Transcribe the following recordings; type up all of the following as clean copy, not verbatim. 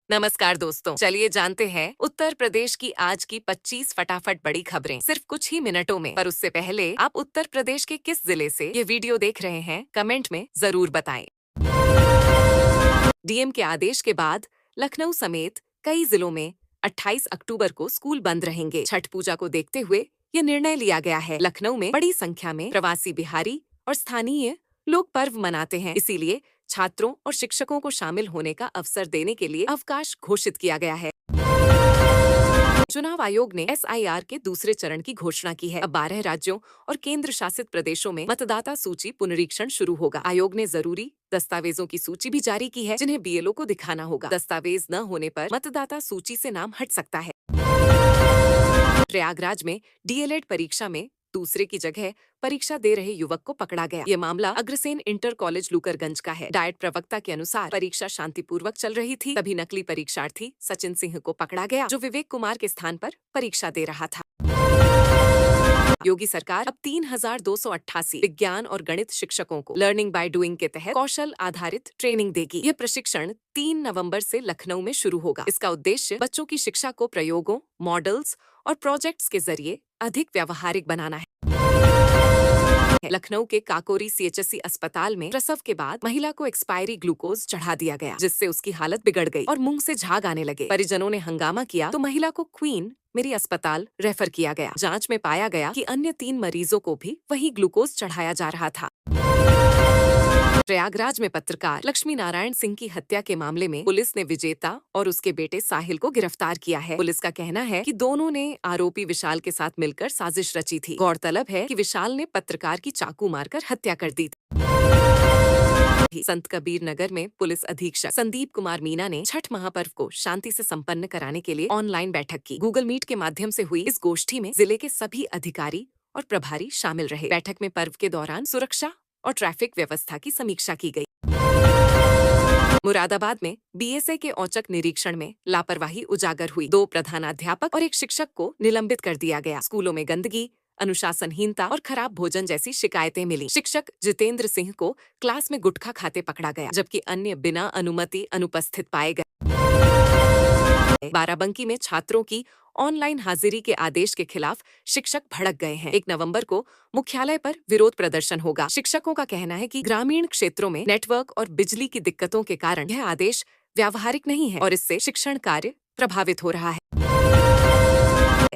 नमस्कार दोस्तों, चलिए जानते हैं उत्तर प्रदेश की आज की 25 फटाफट बड़ी खबरें सिर्फ कुछ ही मिनटों में। पर उससे पहले आप उत्तर प्रदेश के किस जिले से ये वीडियो देख रहे हैं, कमेंट में जरूर बताएं। डीएम के आदेश के बाद लखनऊ समेत कई जिलों में 28 अक्टूबर को स्कूल बंद रहेंगे। छठ पूजा को देखते हुए ये निर्णय लिया गया है। लखनऊ में बड़ी संख्या में प्रवासी बिहारी और स्थानीय लोग पर्व मनाते हैं, इसीलिए छात्रों और शिक्षकों को शामिल होने का अवसर देने के लिए अवकाश घोषित किया गया है। चुनाव आयोग ने एसआईआर के दूसरे चरण की घोषणा की है। अब 12 राज्यों और केंद्र शासित प्रदेशों में मतदाता सूची पुनरीक्षण शुरू होगा। आयोग ने जरूरी दस्तावेजों की सूची भी जारी की है, जिन्हें बीएलओ को दिखाना होगा। दस्तावेज न होने पर मतदाता सूची से नाम हट सकता है। प्रयागराज में डीएलएड परीक्षा में दूसरे की जगह परीक्षा दे रहे युवक को पकड़ा गया। ये मामला अग्रसेन इंटर कॉलेज लूकरगंज का है। डाइट प्रवक्ता के अनुसार परीक्षा शांतिपूर्वक चल रही थी, तभी नकली परीक्षार्थी सचिन सिंह को पकड़ा गया, जो विवेक कुमार के स्थान पर परीक्षा दे रहा था। योगी सरकार अब 3,288 विज्ञान और गणित शिक्षकों को लर्निंग बाय डूइंग के तहत कौशल आधारित ट्रेनिंग देगी। यह प्रशिक्षण 3 नवंबर से लखनऊ में शुरू होगा। इसका उद्देश्य बच्चों की शिक्षा को प्रयोगों, मॉडल्स और प्रोजेक्ट्स के जरिए अधिक व्यावहारिक बनाना है। लखनऊ के काकोरी सीएचसी अस्पताल में प्रसव के बाद महिला को एक्सपायरी ग्लूकोज चढ़ा दिया गया, जिससे उसकी हालत बिगड़ गई और मुंह से झाग आने लगे। परिजनों ने हंगामा किया तो महिला को क्वीन मेरी अस्पताल रेफर किया गया। जांच में पाया गया कि अन्य 3 मरीजों को भी वही ग्लूकोज चढ़ाया जा रहा था। प्रयागराज में पत्रकार लक्ष्मी नारायण सिंह की हत्या के मामले में पुलिस ने विजेता और उसके बेटे साहिल को गिरफ्तार किया है। पुलिस का कहना है कि दोनों ने आरोपी विशाल के साथ मिलकर साजिश रची थी। गौरतलब है कि विशाल ने पत्रकार की चाकू मारकर हत्या कर दी थी। संत कबीर नगर में पुलिस अधीक्षक संदीप कुमार मीना ने छठ महापर्व को शांति से संपन्न कराने के लिए ऑनलाइन बैठक की। गूगल मीट के माध्यम से हुई इस गोष्ठी में जिले के सभी अधिकारी और प्रभारी शामिल रहे। बैठक में पर्व के दौरान सुरक्षा और ट्रैफिक व्यवस्था की समीक्षा की गई। मुरादाबाद में बीएसए के औचक निरीक्षण में लापरवाही उजागर हुई। 2 प्रधानाध्यापक और 1 शिक्षक को निलंबित कर दिया गया। स्कूलों में गंदगी, अनुशासनहीनता और खराब भोजन जैसी शिकायतें मिली। शिक्षक जितेंद्र सिंह को क्लास में गुटखा खाते पकड़ा गया, जबकि अन्य बिना अनुमति अनुपस्थित पाए गए। बाराबंकी में छात्रों की ऑनलाइन हाजिरी के आदेश के खिलाफ शिक्षक भड़क गए हैं। 1 नवंबर को मुख्यालय पर विरोध प्रदर्शन होगा। शिक्षकों का कहना है कि ग्रामीण क्षेत्रों में नेटवर्क और बिजली की दिक्कतों के कारण यह आदेश व्यावहारिक नहीं है और इससे शिक्षण कार्य प्रभावित हो रहा है।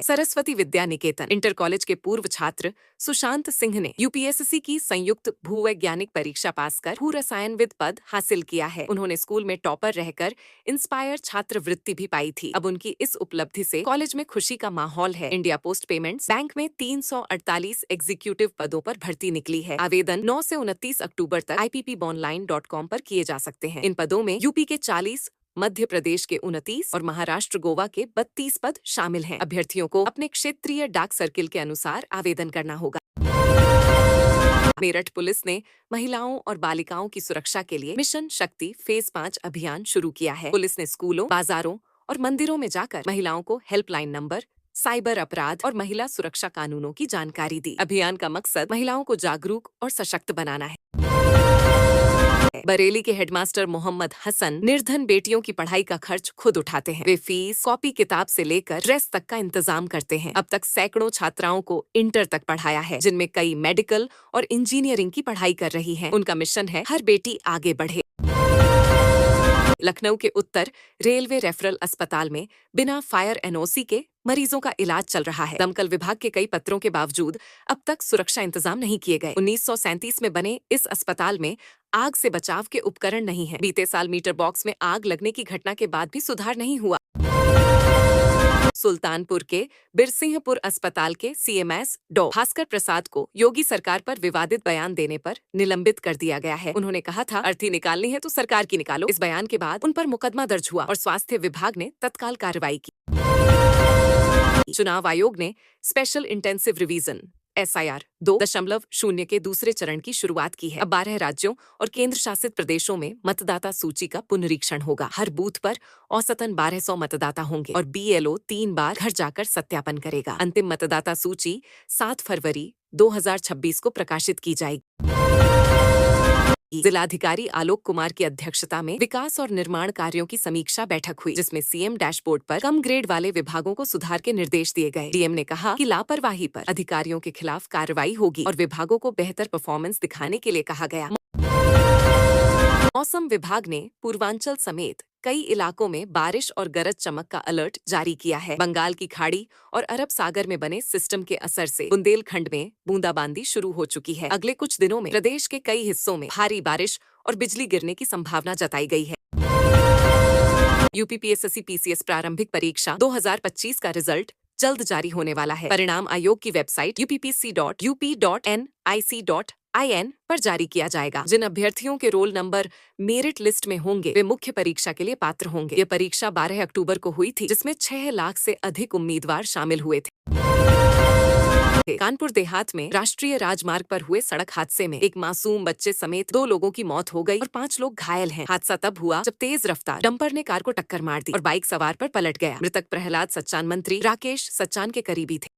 सरस्वती विद्या निकेतन इंटर कॉलेज के पूर्व छात्र सुशांत सिंह ने यूपीएससी की संयुक्त भूवैज्ञानिक परीक्षा पास कर भू रसायनविद पद हासिल किया है। उन्होंने स्कूल में टॉपर रहकर इंस्पायर छात्रवृत्ति भी पाई थी। अब उनकी इस उपलब्धि से कॉलेज में खुशी का माहौल है। इंडिया पोस्ट पेमेंट्स बैंक में 348 एग्जीक्यूटिव पदों पर भर्ती निकली है। आवेदन 9 से 29 अक्टूबर तक ippbonline.com पर किए जा सकते हैं। इन पदों में यूपी के 40, मध्य प्रदेश के 29 और महाराष्ट्र गोवा के 32 पद शामिल हैं। अभ्यर्थियों को अपने क्षेत्रीय डाक सर्किल के अनुसार आवेदन करना होगा। मेरठ पुलिस ने महिलाओं और बालिकाओं की सुरक्षा के लिए मिशन शक्ति फेज 5 अभियान शुरू किया है। पुलिस ने स्कूलों, बाजारों और मंदिरों में जाकर महिलाओं को हेल्पलाइन नंबर, साइबर अपराध और महिला सुरक्षा कानूनों की जानकारी दी। अभियान का मकसद महिलाओं को जागरूक और सशक्त बनाना है। बरेली के हेडमास्टर मोहम्मद हसन निर्धन बेटियों की पढ़ाई का खर्च खुद उठाते हैं। वे फीस, कॉपी किताब से लेकर ड्रेस तक का इंतजाम करते हैं। अब तक सैकड़ों छात्राओं को इंटर तक पढ़ाया है, जिनमें कई मेडिकल और इंजीनियरिंग की पढ़ाई कर रही हैं। उनका मिशन है हर बेटी आगे बढ़े। लखनऊ के उत्तर रेलवे रेफरल अस्पताल में बिना फायर एनओसी के मरीजों का इलाज चल रहा है। दमकल विभाग के कई पत्रों के बावजूद अब तक सुरक्षा इंतजाम नहीं किए गए। 1937 में बने इस अस्पताल में आग से बचाव के उपकरण नहीं हैं। बीते साल मीटर बॉक्स में आग लगने की घटना के बाद भी सुधार नहीं हुआ। सुल्तानपुर के बिरसिंहपुर अस्पताल के सीएमएस डॉ भास्कर प्रसाद को योगी सरकार पर विवादित बयान देने पर निलंबित कर दिया गया है। उन्होंने कहा था, अर्थी निकालनी है तो सरकार की निकालो। इस बयान के बाद उन पर मुकदमा दर्ज हुआ और स्वास्थ्य विभाग ने तत्काल कार्रवाई की। चुनाव आयोग ने स्पेशल इंटेंसिव रिवीजन एसआईआर 2.0 के दूसरे चरण की शुरुआत की है। अब 12 राज्यों और केंद्र शासित प्रदेशों में मतदाता सूची का पुनरीक्षण होगा। हर बूथ पर औसतन 1200 मतदाता होंगे और बीएलओ 3 बार घर जाकर सत्यापन करेगा। अंतिम मतदाता सूची 7 फरवरी 2026 को प्रकाशित की जाएगी। जिलाधिकारी आलोक कुमार की अध्यक्षता में विकास और निर्माण कार्यों की समीक्षा बैठक हुई, जिसमें सीएम डैशबोर्ड पर कम ग्रेड वाले विभागों को सुधार के निर्देश दिए गए। डीएम ने कहा कि लापरवाही पर अधिकारियों के खिलाफ कार्रवाई होगी और विभागों को बेहतर परफॉर्मेंस दिखाने के लिए कहा गया। मौसम विभाग ने पूर्वांचल समेत कई इलाकों में बारिश और गरज चमक का अलर्ट जारी किया है। बंगाल की खाड़ी और अरब सागर में बने सिस्टम के असर से बुंदेलखंड में बूंदाबांदी शुरू हो चुकी है। अगले कुछ दिनों में प्रदेश के कई हिस्सों में भारी बारिश और बिजली गिरने की संभावना जताई गई है। यूपी पीएसएससी पीसीएस प्रारंभिक परीक्षा 2025 का रिजल्ट जल्द जारी होने वाला है। परिणाम आयोग की वेबसाइट uppc.up.nic.in पर जारी किया जाएगा। जिन अभ्यर्थियों के रोल नंबर मेरिट लिस्ट में होंगे वे मुख्य परीक्षा के लिए पात्र होंगे। ये परीक्षा 12 अक्टूबर को हुई थी, जिसमें 6 लाख से अधिक उम्मीदवार शामिल हुए थे। कानपुर देहात में राष्ट्रीय राजमार्ग पर हुए सड़क हादसे में एक मासूम बच्चे समेत 2 लोगों की मौत हो गई और 5 लोग घायल हैं। हादसा तब हुआ जब तेज रफ्तार डंपर ने कार को टक्कर मार दी और बाइक सवार पर पलट गया। मृतक प्रहलाद सच्चान मंत्री राकेश सच्चान के करीबी थे।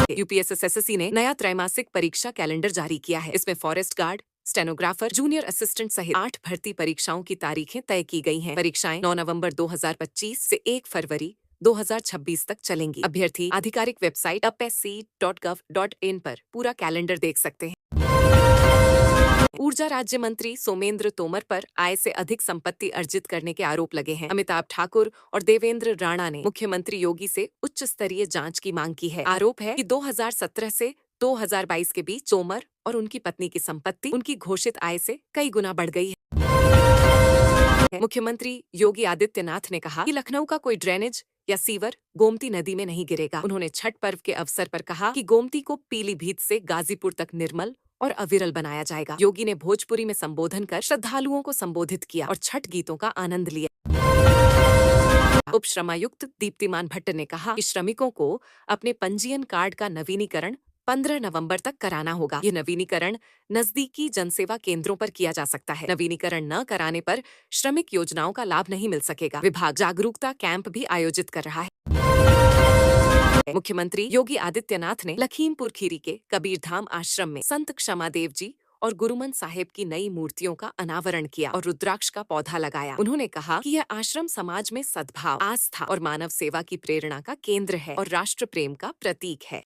यूपीएसएसएससी ने नया त्रैमासिक परीक्षा कैलेंडर जारी किया है। इसमें forest guard, stenographer, junior assistant सहित 8 भर्ती परीक्षाओं की तारीखें तय की गई हैं। परीक्षाएं 9 नवंबर 2025 से 1 फरवरी 2026 तक चलेंगी। अभ्यर्थी आधिकारिक वेबसाइट upsc.gov.in पर पूरा कैलेंडर देख सकते हैं। ऊर्जा राज्य मंत्री सोमेंद्र तोमर पर आय से अधिक संपत्ति अर्जित करने के आरोप लगे हैं। अमिताभ ठाकुर और देवेंद्र राणा ने मुख्यमंत्री योगी से उच्च स्तरीय जांच की मांग की है। आरोप है कि 2017 से 2022 के बीच तोमर और उनकी पत्नी की संपत्ति उनकी घोषित आय से कई गुना बढ़ गई है। मुख्यमंत्री योगी आदित्यनाथ ने कहा कि लखनऊ का कोई ड्रेनेज या सीवर गोमती नदी में नहीं गिरेगा। उन्होंने छठ पर्व के अवसर पर कहा कि गोमती को पीलीभीत से गाजीपुर तक निर्मल और अविरल बनाया जाएगा। योगी ने भोजपुरी में संबोधन कर श्रद्धालुओं को संबोधित किया और छठ गीतों का आनंद लिया। उप श्रमायुक्त दीप्तिमान भट्ट ने कहा कि श्रमिकों को अपने पंजीयन कार्ड का नवीनीकरण 15 नवंबर तक कराना होगा। ये नवीनीकरण नजदीकी जनसेवा केंद्रों पर किया जा सकता है। नवीनीकरण न कराने पर श्रमिक योजनाओं का लाभ नहीं मिल सकेगा। विभाग जागरूकता कैंप भी आयोजित कर रहा है। मुख्यमंत्री योगी आदित्यनाथ ने लखीमपुर खीरी के कबीरधाम आश्रम में संत क्षमादेव जी और गुरुमन साहेब की नई मूर्तियों का अनावरण किया और रुद्राक्ष का पौधा लगाया। उन्होंने कहा कि यह आश्रम समाज में सद्भाव, आस्था और मानव सेवा की प्रेरणा का केंद्र है और राष्ट्र प्रेम का प्रतीक है।